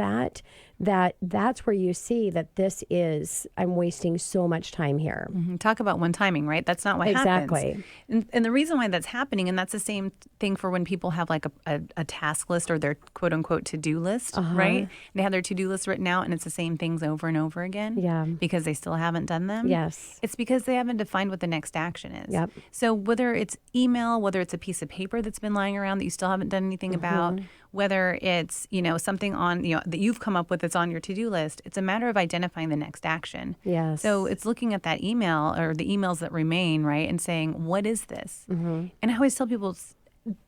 that's where you see that I'm wasting so much time here. Talk about one timing, right? That's not what happens. And the reason why that's happening, and that's the same thing for when people have like a task list or their quote unquote to-do list, right? And they have their to-do list written out and it's the same things over and over again. Yeah. Because they still haven't done them. Yes. It's because they haven't defined what the next action is. Yep. So whether it's email, whether it's a piece of paper that's been lying around that you still haven't done anything about, whether it's, something on, that you've come up with that's on your to-do list, it's a matter of identifying the next action. Yes. So it's looking at that email or the emails that remain, right, and saying, what is this? And I always tell people,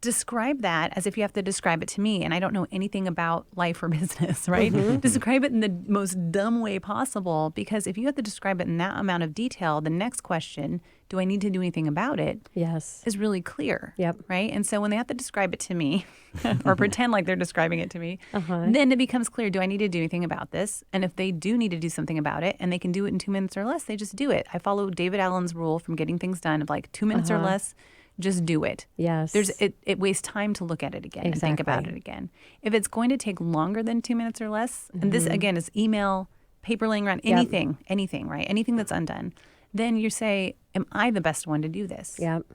describe that as if you have to describe it to me, and I don't know anything about life or business, right? Describe it in the most dumb way possible, because if you have to describe it in that amount of detail, the next question, do I need to do anything about it? Yes. Is really clear. Yep. Right? And so when they have to describe it to me or pretend like they're describing it to me, then it becomes clear, do I need to do anything about this? And if they do need to do something about it and they can do it in 2 minutes or less, they just do it. I follow David Allen's rule from Getting Things Done of like 2 minutes or less, just do it. Yes. It wastes time to look at it again and think about it again. If it's going to take longer than 2 minutes or less, and this again is email, paper laying around, anything, right? Anything that's undone, then you say, am I the best one to do this? Yep.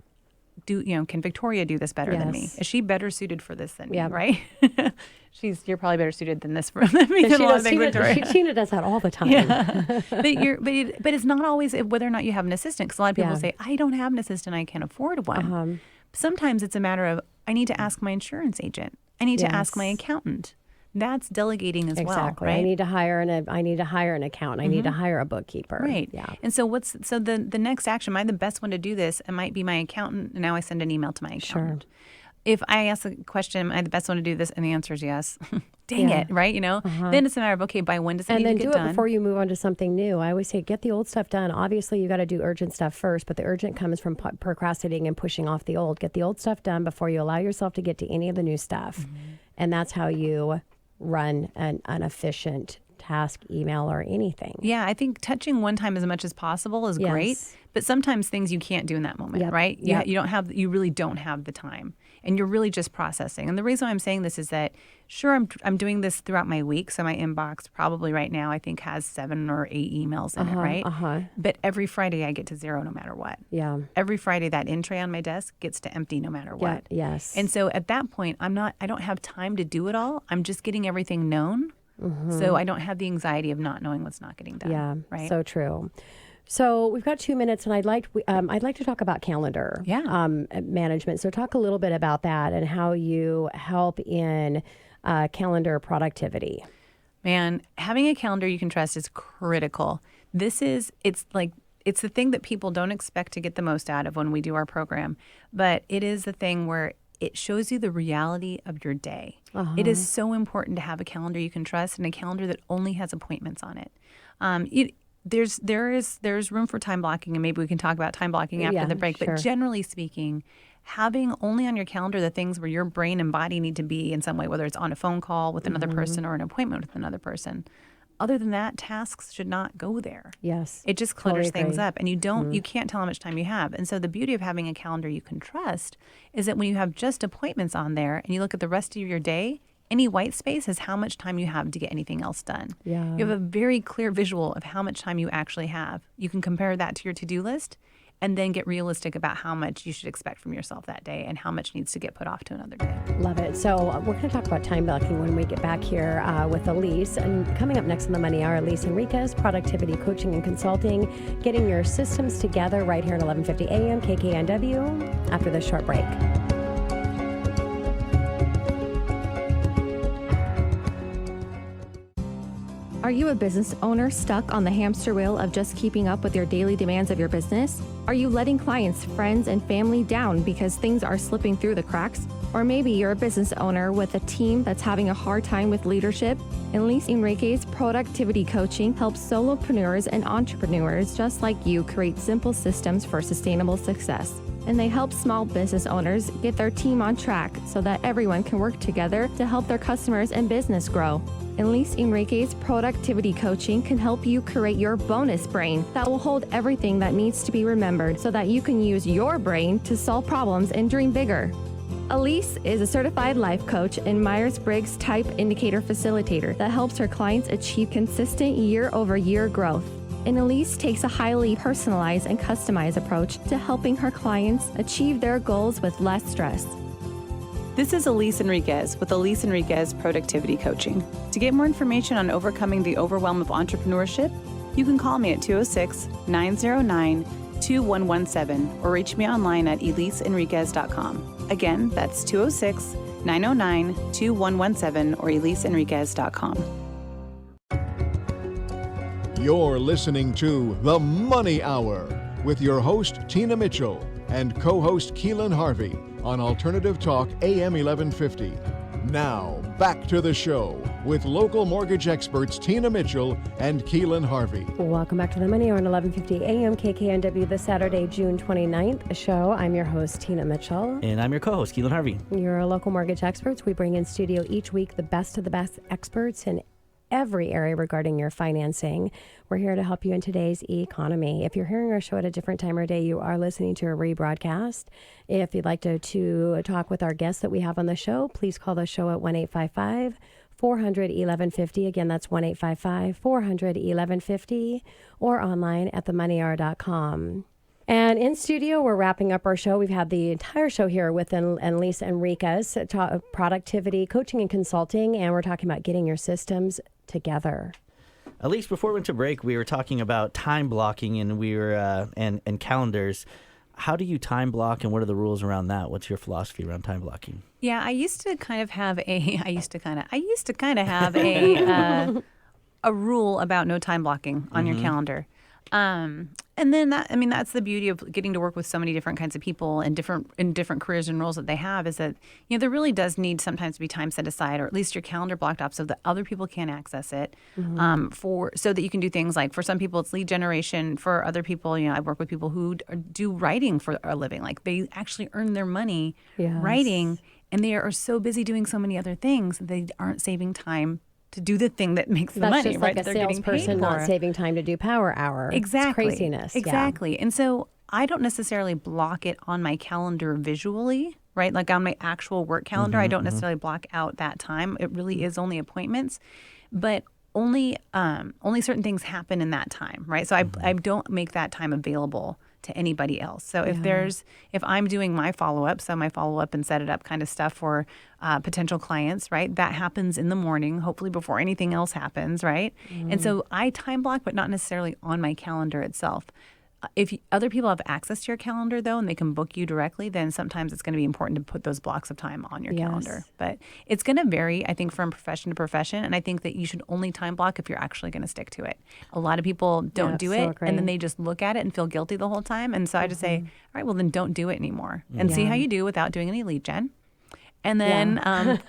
Can Victoria do this better than me? Is she better suited for this than me, Yep. right? You're probably better suited than this for than me. Tina does that all the time. Yeah. but it's not always whether or not you have an assistant, because a lot of people say, I don't have an assistant, I can't afford one. Sometimes it's a matter of, I need to ask my insurance agent. I need to ask my accountant. That's delegating as well, Exactly. right? I need to hire an accountant. I need to hire a bookkeeper. Right. Yeah. And so the next action, am I the best one to do this? It might be my accountant, and now I send an email to my accountant. Sure. If I ask the question, am I the best one to do this? And the answer is yes. Dang it, right? Then it's a matter of, okay, by when does it need to get done? And then do it before you move on to something new. I always say, get the old stuff done. Obviously, you got to do urgent stuff first, but the urgent comes from procrastinating and pushing off the old. Get the old stuff done before you allow yourself to get to any of the new stuff. And that's how you run an efficient task, email, or anything. Yeah, I think touching one time as much as possible is great, but sometimes things you can't do in that moment, right? You really don't have the time, and you're really just processing. And the reason I'm saying this is that, sure, I'm doing this throughout my week, so my inbox probably right now I think has 7 or 8 emails in it, right? But every Friday I get to zero no matter what. Yeah. Every Friday that in tray on my desk gets to empty no matter what. Yes. And so at that point, I don't have time to do it all. I'm just getting everything known. So I don't have the anxiety of not knowing what's not getting done. Yeah, right. So true. So we've got 2 minutes, and I'd like to talk about calendar management. So talk a little bit about that and how you help in calendar productivity. Man, having a calendar you can trust is critical. It's the thing that people don't expect to get the most out of when we do our program, but it is the thing where it shows you the reality of your day. It is so important to have a calendar you can trust, and a calendar that only has appointments on it. There's room for time blocking, and maybe we can talk about time blocking after the break. Sure. But generally speaking, having only on your calendar the things where your brain and body need to be in some way, whether it's on a phone call with another person or an appointment with another person. Other than that, tasks should not go there. Yes. It just clutters Totally things agree. up, and you can't tell how much time you have. And so the beauty of having a calendar you can trust is that when you have just appointments on there and you look at the rest of your day, Any white space is how much time you have to get anything else done. Yeah. You have a very clear visual of how much time you actually have. You can compare that to your to-do list and then get realistic about how much you should expect from yourself that day and how much needs to get put off to another day. Love it. So we're going to talk about time blocking when we get back here with Elise. And coming up next on the Money Hour, Elise Enriquez, productivity coaching and consulting, getting your systems together right here at 11:50 a.m. KKNW after this short break. Are you a business owner stuck on the hamster wheel of just keeping up with your daily demands of your business? Are you letting clients, friends, and family down because things are slipping through the cracks? Or maybe you're a business owner with a team that's having a hard time with leadership? Elise Enriquez Productivity Coaching helps solopreneurs and entrepreneurs just like you create simple systems for sustainable success. And they help small business owners get their team on track so that everyone can work together to help their customers and business grow. Elise Enriquez Productivity Coaching can help you create your bonus brain that will hold everything that needs to be remembered so that you can use your brain to solve problems and dream bigger. Elise is a certified life coach and Myers-Briggs type indicator facilitator that helps her clients achieve consistent year-over-year growth. And Elise takes a highly personalized and customized approach to helping her clients achieve their goals with less stress. This is Elise Enriquez with Elise Enriquez Productivity Coaching. To get more information on overcoming the overwhelm of entrepreneurship, you can call me at 206-909-2117 or reach me online at eliseenriquez.com. Again, that's 206-909-2117 or eliseenriquez.com. You're listening to The Money Hour with your host, Tina Mitchell, and co-host Keelan Harvey on Alternative Talk AM 1150. Now, back to the show with local mortgage experts Tina Mitchell and Keelan Harvey. Welcome back to the Money Hour on 11:50 a.m. KKNW, this Saturday, June 29th show. I'm your host, Tina Mitchell. And I'm your co-host, Keelan Harvey. You're local mortgage experts. We bring in studio each week the best of the best experts in every area regarding your financing. We're here to help you in today's economy. If you're hearing our show at a different time or day, you are listening to a rebroadcast. If you'd like to talk with our guests that we have on the show, please call the show at 1-855-400-1150. Again, that's 1-855-400-1150 or online at themoneyhour.com. And in studio, we're wrapping up our show. We've had the entire show here with Elise Enriquez, productivity, coaching, and consulting, and we're talking about getting your systems together. Elise, before we went to break, we were talking about time blocking and we were and calendars. How do you time block and what are the rules around that? What's your philosophy around time blocking? Yeah, I used to kind of have a a rule about no time blocking on your calendar. And then that's the beauty of getting to work with so many different kinds of people and different careers and roles that they have is that, there really does need sometimes to be time set aside or at least your calendar blocked off so that other people can access it, so that you can do things like for some people it's lead generation. For other people, I work with people who do writing for a living. Like they actually earn their money writing and they are so busy doing so many other things that they aren't saving time to do the thing that makes the money, That's just right? like a They're getting paid salesperson for. not saving time to do power hour. Exactly. It's craziness. Exactly. And so I don't necessarily block it on my calendar visually, right? Like on my actual work calendar, I don't necessarily block out that time. It really is only appointments, but only certain things happen in that time, right? So I don't make that time available to anybody else. So if I'm doing my follow-up, and set it up kind of stuff for potential clients, right? That happens in the morning, hopefully before anything else happens, right? And so I time block, but not necessarily on my calendar itself. If other people have access to your calendar, though, and they can book you directly, then sometimes it's going to be important to put those blocks of time on your calendar. But it's going to vary, I think, from profession to profession. And I think that you should only time block if you're actually going to stick to it. A lot of people don't do it, and then they just look at it and feel guilty the whole time. And so I just say, all right, well, then don't do it anymore. And see how you do without doing any lead gen. And then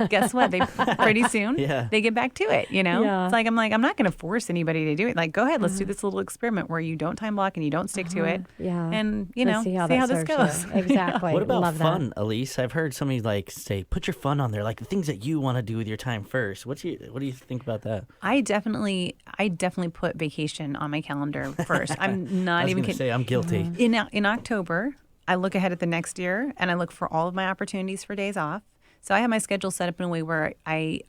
guess what? They pretty soon they get back to it. It's like I'm not going to force anybody to do it. Like, go ahead, let's do this little experiment where you don't time block and you don't stick to it. And Let's see how this goes. Exactly. What about Love fun, that. Elise? I've heard somebody say, put your fun on there, like the things that you want to do with your time first. What do you think about that? I definitely put vacation on my calendar first. I'm not even kidding. I'm guilty. In October, I look ahead at the next year and I look for all of my opportunities for days off. So I have my schedule set up in a way where I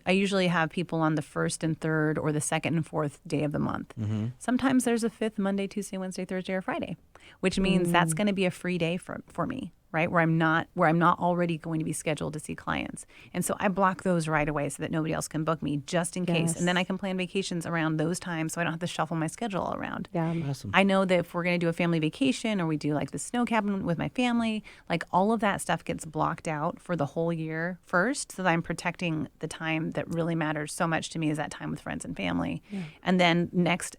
usually have people on the first and third or the second and fourth day of the month. Sometimes there's a fifth Monday, Tuesday, Wednesday, Thursday, or Friday, which means that's going to be a free day for me, right? Where I'm not already going to be scheduled to see clients. And so I block those right away so that nobody else can book me just in case. And then I can plan vacations around those times so I don't have to shuffle my schedule all around. Yeah. Awesome. I know that if we're going to do a family vacation or we do like the snow cabin with my family, like all of that stuff gets blocked out for the whole year first, so that I'm protecting the time that really matters so much to me is that time with friends and family. And then next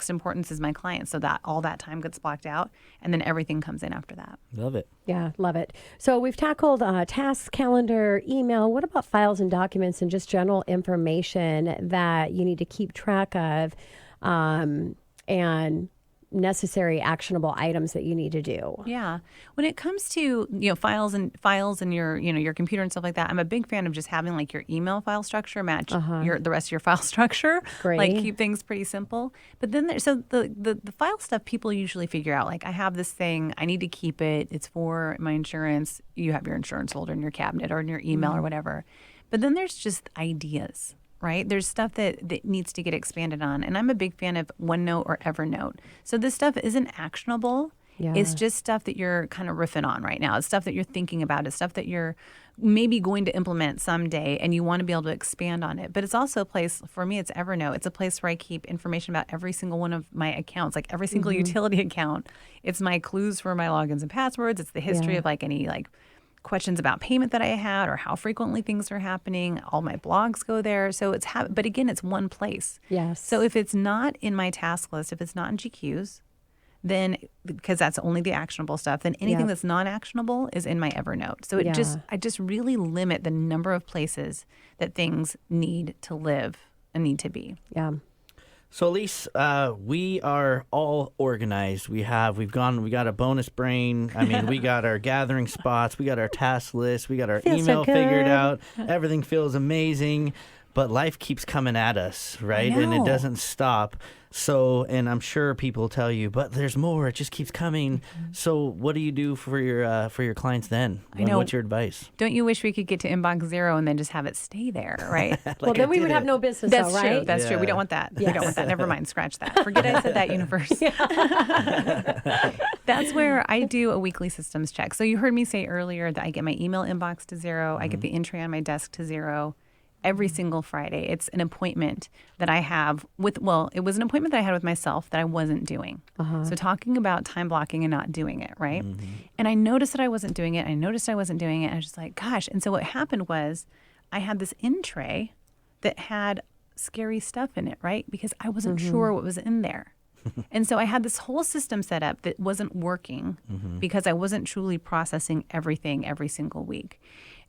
importance is my clients, so that all that time gets blocked out, and then everything comes in after that. Love it. Yeah, love it. So we've tackled tasks, calendar, email. What about files and documents and just general information that you need to keep track of, and necessary actionable items that you need to do? Yeah. When it comes to, files and your computer and stuff like that, I'm a big fan of just having like your email file structure match the rest of your file structure. Great. Like keep things pretty simple. But then the file stuff people usually figure out, like I have this thing, I need to keep it. It's for my insurance. You have your insurance folder in your cabinet or in your email or whatever. But then there's just ideas. Right? There's stuff that needs to get expanded on. And I'm a big fan of OneNote or Evernote. So this stuff isn't actionable. Yeah. It's just stuff that you're kind of riffing on right now. It's stuff that you're thinking about. It's stuff that you're maybe going to implement someday and you want to be able to expand on it. But it's also a place, for me, it's Evernote. It's a place where I keep information about every single one of my accounts, like every single utility account. It's my clues for my logins and passwords. It's the history of like any like questions about payment that I had or how frequently things are happening. All my blogs go there. So but again, it's one place. Yes. So if it's not in my task list, if it's not in GQs, then because that's only the actionable stuff, then anything that's non-actionable is in my Evernote. So I just really limit the number of places that things need to live and need to be. Yeah. So, Elise, we are all organized. We got a bonus brain. I mean, we got our gathering spots. We got our task list. We got our Feels so email figured good. out. Everything feels amazing. But life keeps coming at us, right? And it know. doesn't stop. So, and I'm sure people tell you, but there's more. It just keeps coming. So, what do you do for your clients then? I know. What's your advice? Don't you wish we could get to inbox 0 and then just have it stay there, right? Well, then we would have no business, That's though, true. right? That's true. We don't want that. We don't want that. Never mind. Scratch that. Forget I said that, universe. That's where I do a weekly systems check. So you heard me say earlier that I get my email inbox to 0. I get the entry on my desk to 0. Every single Friday. It's an appointment that I have it was an appointment that I had with myself that I wasn't doing. So talking about time blocking and not doing it, right? And I noticed that I wasn't doing it. I noticed I wasn't doing it. And I was just like, gosh. And so what happened was I had this in tray that had scary stuff in it, right? Because I wasn't sure what was in there. And so I had this whole system set up that wasn't working because I wasn't truly processing everything every single week.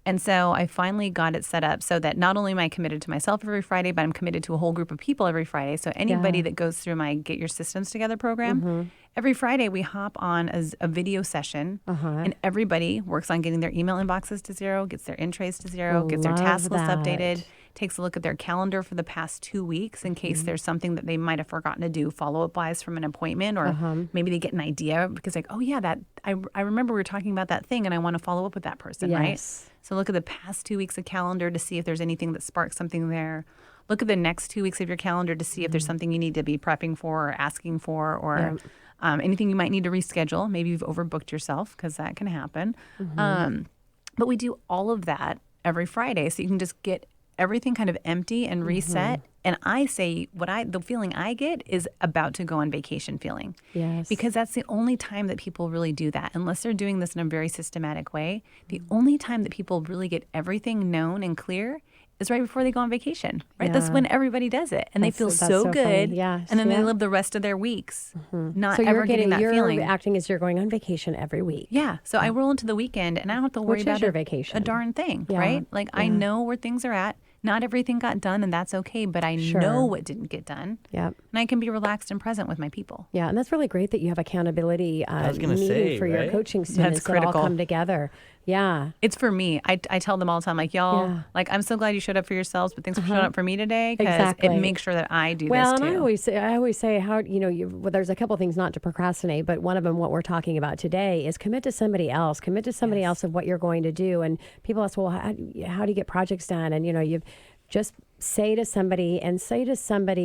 And so I finally got it set up so that not only am I committed to myself every Friday, but I'm committed to a whole group of people every Friday. So anybody that goes through my Get Your Systems Together program, every Friday we hop on a video session and everybody works on getting their email inboxes to 0, gets their in-trays to 0, gets their task list updated, takes a look at their calendar for the past 2 weeks in case there's something that they might have forgotten to do follow-up wise from an appointment, or maybe they get an idea because like, oh yeah, that I remember we were talking about that thing and I want to follow up with that person, right? So look at the past 2 weeks of calendar to see if there's anything that sparks something there. Look at the next 2 weeks of your calendar to see if there's something you need to be prepping for or asking for, or anything you might need to reschedule. Maybe you've overbooked yourself, because that can happen. But we do all of that every Friday, so you can just get everything kind of empty and reset. And I say the feeling I get is about to go on vacation feeling. Yes. Because that's the only time that people really do that. Unless they're doing this in a very systematic way, the only time that people really get everything known and clear is right before they go on vacation, right? That's when everybody does it. And they feel That's so good. funny. Yes. And then they live the rest of their weeks not So ever getting that you're feeling. acting as you're going on vacation every week. Yeah. So I roll into the weekend and I don't have to worry Which about is your vacation. a darn thing, Yeah. right? Like I know where things are at. Not everything got done, and that's okay, but I Sure. know what didn't get done. Yep. And I can be relaxed and present with my people. Yeah, and that's really great that you have accountability was gonna meeting say, for your right? coaching students that all critical. come together. Yeah. It's for me. I tell them all the time, like, y'all, Yeah. like, I'm so glad you showed up for yourselves, but thanks for showing up for me today, because Exactly. it makes sure that I do Well, this and too. I always say how, well, there's a couple things not to procrastinate, but one of them, what we're talking about today, is commit to somebody else. Commit to somebody else of what you're going to do. And people ask, well, how do you get projects done? And, you just say to somebody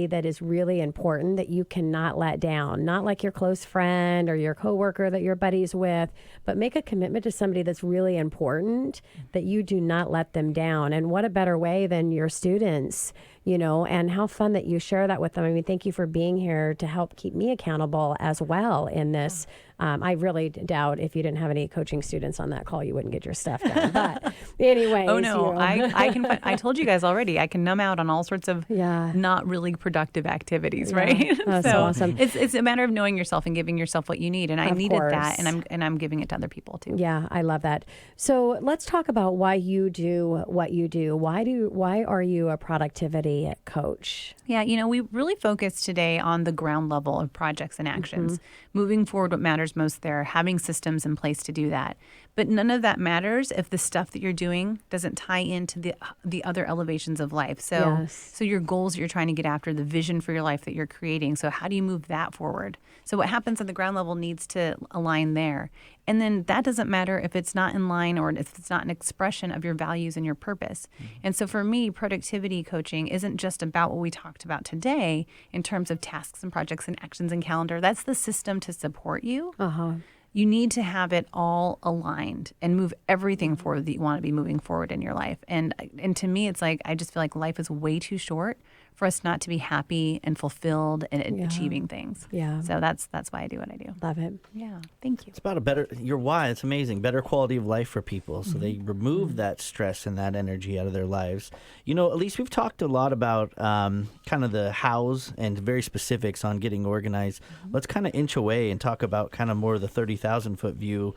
that is really important that you cannot let down, not like your close friend or your coworker that you're buddies with, but make a commitment to somebody that's really important that you do not let them down. And what a better way than your students, and how fun that you share that with them. I mean, thank you for being here to help keep me accountable as well in this. I really doubt if you didn't have any coaching students on that call, you wouldn't get your stuff done. But anyways. Oh no, I can. I told you guys already. I can numb out on all sorts of not really productive activities, right? That's so awesome. It's a matter of knowing yourself and giving yourself what you need. And I Of needed course. that, and I'm giving it to other people too. Yeah, I love that. So let's talk about why you do what you do. Why are you a productivity coach? Yeah, we really focus today on the ground level of projects and actions, moving forward what matters most there, having systems in place to do that. But none of that matters if the stuff that you're doing doesn't tie into the other elevations of life. So so your goals that you're trying to get after, the vision for your life that you're creating. So how do you move that forward? So what happens at the ground level needs to align there. And then that doesn't matter if it's not in line or if it's not an expression of your values and your purpose. And so for me, productivity coaching isn't just about what we talked about today in terms of tasks and projects and actions and calendar. That's the system to support you. You need to have it all aligned and move everything forward that you want to be moving forward in your life. And to me, it's like, I just feel like life is way too short for us not to be happy and fulfilled and achieving things. Yeah. So that's why I do what I do. Love it. Yeah. Thank you. It's about your why. It's amazing. Better quality of life for people. So they remove that stress and that energy out of their lives. Elise, we've talked a lot about kind of the hows and very specifics on getting organized. Let's kind of inch away and talk about kind of more of the 30,000 foot view.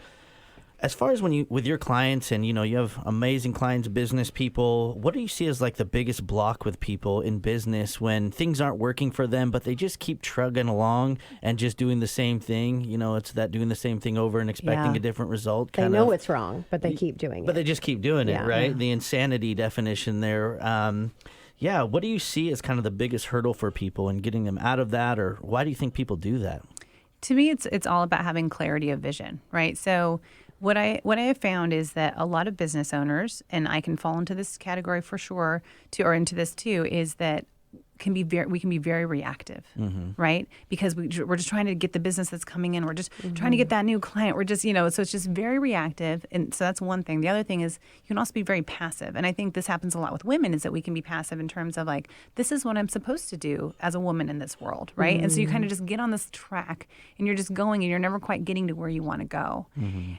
As far as with your clients and, you have amazing clients, business people, what do you see as like the biggest block with people in business when things aren't working for them, but they just keep trugging along and just doing the same thing? It's that doing the same thing over and expecting a different result. They know it's wrong, but they keep doing it. But they just keep doing it, right? Yeah. The insanity definition there. What do you see as kind of the biggest hurdle for people and getting them out of that, or why do you think people do that? To me, it's all about having clarity of vision, right? So what I have found is that a lot of business owners, and I can fall into this category for sure, or into this too, is that we can be very reactive, right? Because we're just trying to get the business that's coming in. We're just trying to get that new client. We're just, so it's just very reactive. And so that's one thing. The other thing is you can also be very passive. And I think this happens a lot with women, is that we can be passive in terms of like, this is what I'm supposed to do as a woman in this world, right? And so you kind of just get on this track and you're just going and you're never quite getting to where you want to go.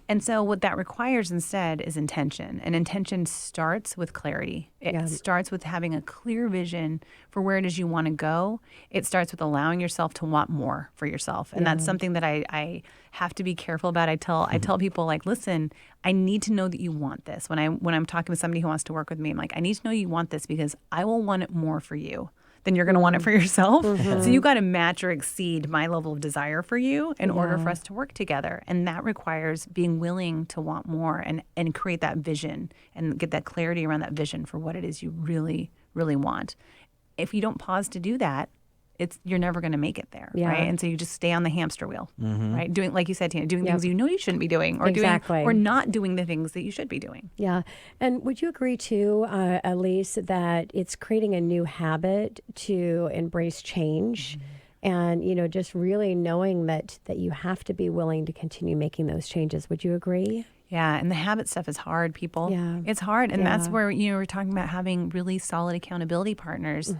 And so what that requires instead is intention. And intention starts with clarity. It starts with having a clear vision for where it is you want to go. It starts with allowing yourself to want more for yourself. And that's something that I have to be careful about. I tell people, like, listen, I need to know that you want this. When I'm talking with somebody who wants to work with me, I'm like, I need to know you want this because I will want it more for you than you're going to want it for yourself. So you got to match or exceed my level of desire for you in order for us to work together. And that requires being willing to want more and create that vision and get that clarity around that vision for what it is you really, really want. If you don't pause to do that, you're never going to make it there, right? And so you just stay on the hamster wheel, right? Doing, like you said, Tina, doing things you know you shouldn't be doing, or not doing the things that you should be doing. Yeah. And would you agree too, Elise, that it's creating a new habit to embrace change? And, just really knowing that you have to be willing to continue making those changes. Would you agree? Yeah, and the habit stuff is hard, people. Yeah. It's hard, and that's where we're talking about having really solid accountability partners.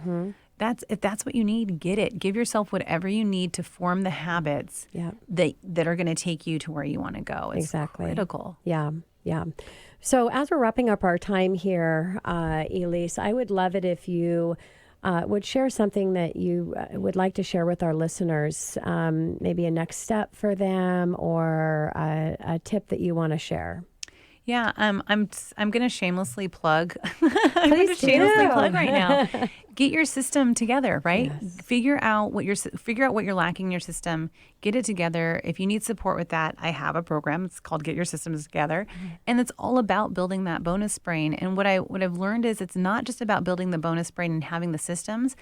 If that's what you need, get it. Give yourself whatever you need to form the habits that are going to take you to where you want to go. It's critical. Yeah. So as we're wrapping up our time here, Elise, I would love it if you would share something that you would like to share with our listeners, maybe a next step for them or a tip that you want to share. Yeah, I'm going to shamelessly plug. I'm going to shamelessly plug right now. Get your system together, right? Yes. Figure out what you're lacking in your system. Get it together. If you need support with that, I have a program. It's called Get Your Systems Together, and it's all about building that bonus brain. And what I've learned is it's not just about building the bonus brain and having the systems.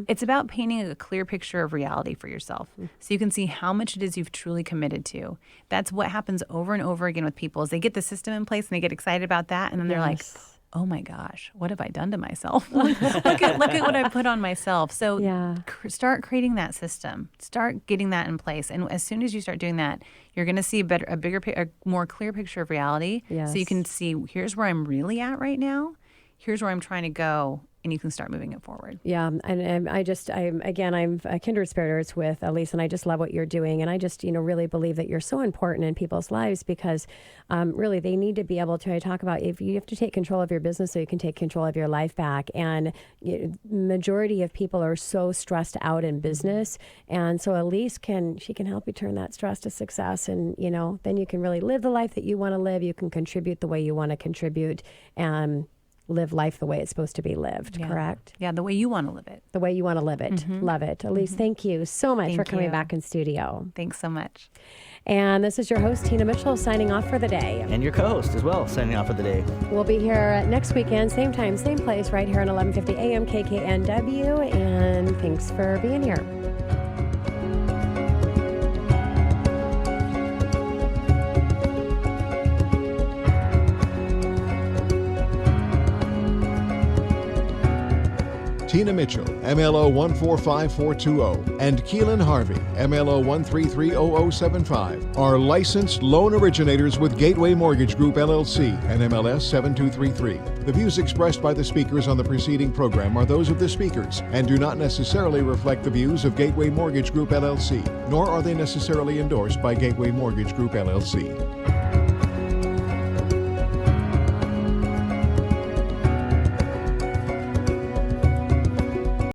It's about painting a clear picture of reality for yourself, so you can see how much it is you've truly committed to. That's what happens over and over again with people is they get the system in place and they get excited about that, and then they're like, oh my gosh, what have I done to myself? look at what I put on myself. So start creating that system. Start getting that in place. And as soon as you start doing that, you're going to see a more clear picture of reality. Yes. So you can see, here's where I'm really at right now. Here's where I'm trying to go. And you can start moving it forward. Yeah, and I'm a kindred spirits with Elise, and I just love what you're doing, and I just really believe that you're so important in people's lives because really they need to be able to. I talk about if you have to take control of your business so you can take control of your life back, and majority of people are so stressed out in business, and so Elise can help you turn that stress to success, and then you can really live the life that you want to live. You can contribute the way you want to contribute, and live life the way it's supposed to be lived, correct? Yeah, the way you want to live it. The way you want to live it. Love it. Elise, thank you so much for coming back in studio. Thanks so much. And this is your host, Tina Mitchell, signing off for the day. And your co-host as well, signing off for the day. We'll be here next weekend, same time, same place, right here on 1150 AM KKNW. And thanks for being here. Tina Mitchell, MLO 145420, and Keelan Harvey, MLO 1330075, are licensed loan originators with Gateway Mortgage Group LLC and MLS 7233. The views expressed by the speakers on the preceding program are those of the speakers and do not necessarily reflect the views of Gateway Mortgage Group LLC, nor are they necessarily endorsed by Gateway Mortgage Group LLC.